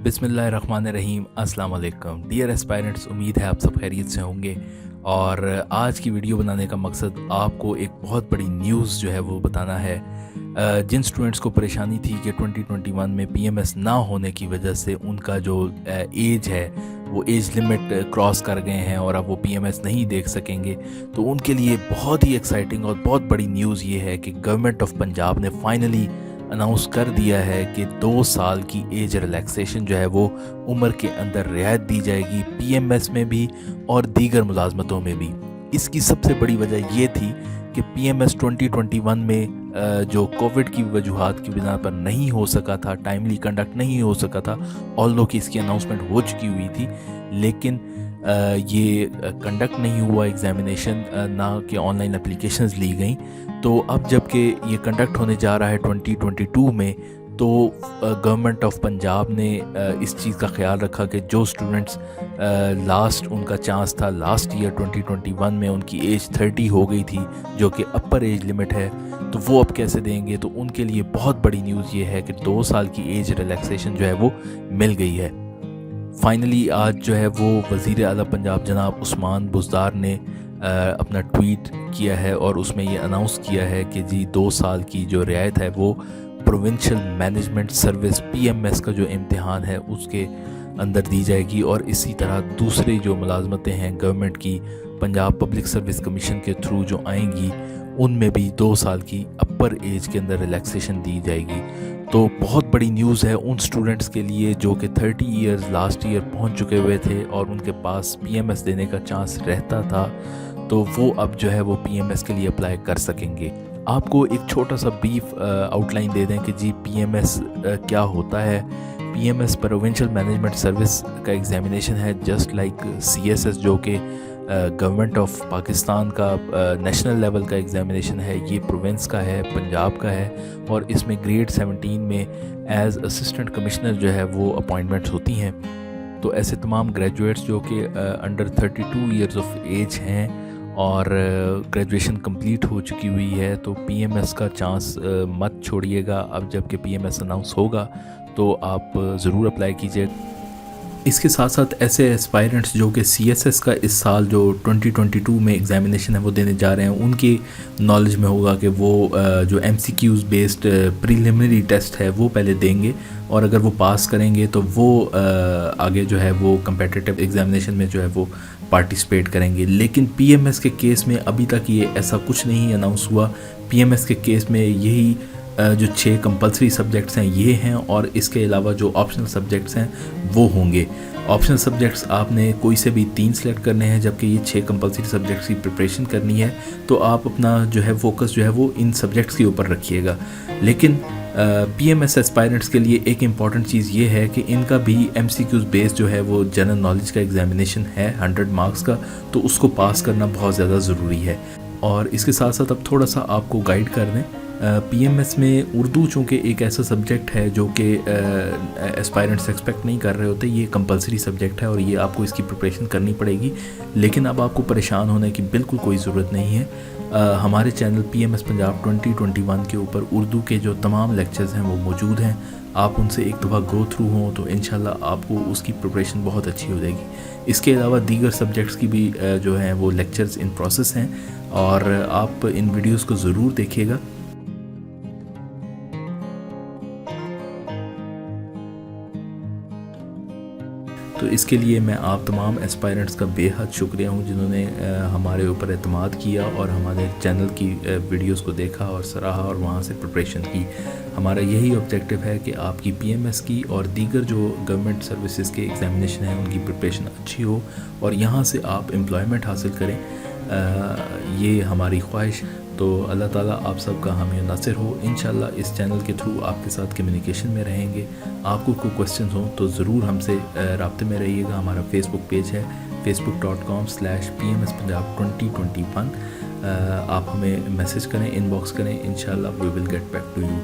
बिस्मिल्लाहिर्रहमानिर्रहीम, अस्सलाम वालेकुम डियर एस्पायरेंट्स। उम्मीद है आप सब खैरियत से होंगे। और आज की वीडियो बनाने का मकसद आपको एक बहुत बड़ी न्यूज़ जो है वो बताना है। जिन स्टूडेंट्स को परेशानी थी कि 2021 में पीएमएस ना होने की वजह से उनका जो एज है वो एज लिमिट क्रॉस कर गए हैं और अब वो पीएमएस नहीं देख सकेंगे, तो उनके लिए बहुत ही एक्साइटिंग और बहुत बड़ी न्यूज़ ये है कि गवर्नमेंट ऑफ पंजाब ने फाइनली अनाउंस कर दिया है कि 2 साल की एज रिलैक्सेशन जो है वो उम्र के अंदर रियायत दी जाएगी, पीएमएस में भी और दीगर मुलाजमतों में भी। इसकी सबसे बड़ी वजह ये थी कि पीएमएस 2021 में जो कोविड की वजूहात की बिना पर नहीं हो सका था, टाइमली कंडक्ट नहीं हो सका था, ऑल्दो कि इसकी अनाउंसमेंट हो चुकी हुई थी, लेकिन ये कंडक्ट नहीं हुआ एग्ज़ामिनेशन, ना कि ऑनलाइन एप्लीकेशंस ली गई। तो अब जबकि ये कंडक्ट होने जा रहा है 2022 में, तो गवर्नमेंट ऑफ पंजाब ने इस चीज़ का ख्याल रखा कि जो स्टूडेंट्स लास्ट उनका चांस था लास्ट ईयर 2021 में, उनकी एज 30 हो गई थी जो कि अपर एज लिमिट है, तो वो अब कैसे देंगे। तो उनके लिए बहुत बड़ी न्यूज़ ये है कि 2 साल की एज रिलैक्सेशन जो है वो मिल गई है। फाइनली आज जो है वो वज़ीर आला पंजाब जनाब उस्मान बुज़दार ने अपना ट्वीट किया है और उसमें ये अनाउंस किया है कि जी 2 साल की जो रियायत है वो प्रोविंशियल मैनेजमेंट सर्विस पीएमएस का जो इम्तिहान है उसके अंदर दी जाएगी। और इसी तरह दूसरी जो मुलाजमतें हैं गवर्नमेंट की पंजाब पब्लिक सर्विस कमीशन के थ्रू जो आएंगी, उनमें भी 2 साल की अपर एज के अंदर रिलैक्सेशन दी जाएगी। तो बहुत बड़ी न्यूज़ है उन स्टूडेंट्स के लिए जो कि 30 इयर्स लास्ट ईयर पहुंच चुके हुए थे और उनके पास पीएमएस देने का चांस रहता था, तो वो अब जो है वो पीएमएस के लिए अप्लाई कर सकेंगे। आपको एक छोटा सा ब्रीफ आउटलाइन दे दें कि जी पीएमएस क्या होता है। पीएमएस प्रोविंशियल मैनेजमेंट सर्विस का एग्ज़ामिनेशन है, जस्ट लाइक सीएसएस जो कि गवर्नमेंट ऑफ पाकिस्तान का नेशनल लेवल का एग्ज़ामिनेशन है, ये प्रोविंस का है, पंजाब का है। और इसमें ग्रेड 17 में एज असिस्टेंट कमिश्नर जो है वो अपॉइंटमेंट्स होती हैं। तो ऐसे तमाम ग्रेजुएट्स जो कि अंडर 32 इयर्स ऑफ एज हैं और ग्रेजुएशन कंप्लीट हो चुकी हुई है, तो पीएमएस का चांस मत छोड़िएगा। अब जबकि पीएमएस अनाउंस होगा तो आप ज़रूर अप्लाई कीजिए। इसके साथ साथ ऐसे एस्पायरेंट्स जो कि सीएसएस का इस साल जो 2022 में एग्ज़ामिनेशन है वो देने जा रहे हैं, उनकी नॉलेज में होगा कि वो जो एमसीक्यूज़ बेस्ड प्रीलिमिनरी टेस्ट है वो पहले देंगे, और अगर वो पास करेंगे तो वो आगे जो है वो कम्पिटिटिव एग्ज़ामिनेशन में जो है वो पार्टिसिपेट करेंगे। लेकिन पीएमएस के केस में अभी तक ये ऐसा कुछ नहीं अनाउंस हुआ। पीएमएस के केस में यही जो 6 कंपलसरी सब्जेक्ट्स हैं ये हैं, और इसके अलावा जो ऑप्शनल सब्जेक्ट्स हैं वो होंगे। ऑप्शनल सब्जेक्ट्स आपने कोई से भी 3 सेलेक्ट करने हैं, जबकि ये 6 कंपलसरी सब्जेक्ट्स की प्रिपरेशन करनी है। तो आप अपना जो है फोकस जो है वो इन सब्जेक्ट्स के ऊपर रखिएगा। लेकिन पीएमएस एस्पायरेंट्स के लिए एक इम्पॉर्टेंट चीज़ ये है कि इनका भी एमसीक्यूज़ बेस्ड जो है वो जनरल नॉलेज का एग्ज़ामिनेशन है 100 मार्क्स का, तो उसको पास करना बहुत ज़्यादा ज़रूरी है। और इसके साथ साथ अब थोड़ा सा आपको गाइड कर दें, पीएमएस में उर्दू चूँकि एक ऐसा सब्जेक्ट है जो कि एस्पायरेंट्स एक्सपेक्ट नहीं कर रहे होते, ये कंपलसरी सब्जेक्ट है और ये आपको इसकी प्रिपरेशन करनी पड़ेगी। लेकिन अब आपको परेशान होने की बिल्कुल कोई ज़रूरत नहीं है। हमारे चैनल पीएमएस पंजाब 2021 के ऊपर उर्दू के जो तमाम लेक्चर्स हैं वो मौजूद हैं। आप उनसे एक दफ़ा गो थ्रू हों तो इंशाल्लाह आपको उसकी प्रिपरेशन बहुत अच्छी हो जाएगी। इसके अलावा दीगर सब्जेक्ट्स की भी जो हैं वो लेक्चर्स इन प्रोसेस हैं, और आप इन वीडियोज़ को ज़रूर देखिएगा। तो इसके लिए मैं आप तमाम एस्पायरेंट्स का बेहद शुक्रिया हूँ जिन्होंने हमारे ऊपर एतमाद किया और हमारे चैनल की वीडियोस को देखा और सराहा और वहाँ से प्रिपरेशन की। हमारा यही ऑब्जेक्टिव है कि आपकी पीएमएस की और दीगर जो गवर्नमेंट सर्विसेज के एग्ज़ामिनेशन हैं उनकी प्रिपरेशन अच्छी हो और यहाँ से आप एम्प्लॉयमेंट हासिल करें, ये हमारी ख्वाहिश। तो अल्लाह ताला आप सबका हामी नासिर हो। इंशाल्लाह इस चैनल के थ्रू आपके साथ कम्युनिकेशन में रहेंगे। आपको कोई क्वेश्चन हो तो ज़रूर हमसे राब्ते में रहिएगा। हमारा फेसबुक पेज है facebook.com/PMS Punjab 2021। आप हमें मैसेज करें, इनबॉक्स करें, इंशाल्लाह we will get back to you.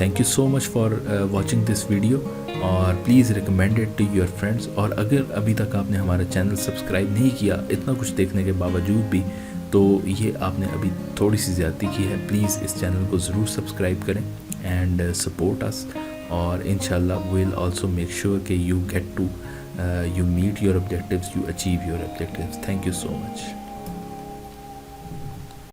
Thank you so much for watching this video, और please recommend it to your friends. और अगर अभी तक आपने हमारा चैनल सब्सक्राइब नहीं किया, इतना कुछ देखने के बावजूद भी, तो ये आपने अभी थोड़ी सी ज़्यादती की है। प्लीज़ इस चैनल को ज़रूर सब्सक्राइब करें एंड सपोर्ट अस। اور انشاءاللہ we'll also make sure کہ you get to you meet your objectives, you achieve your objectives. Thank you so much.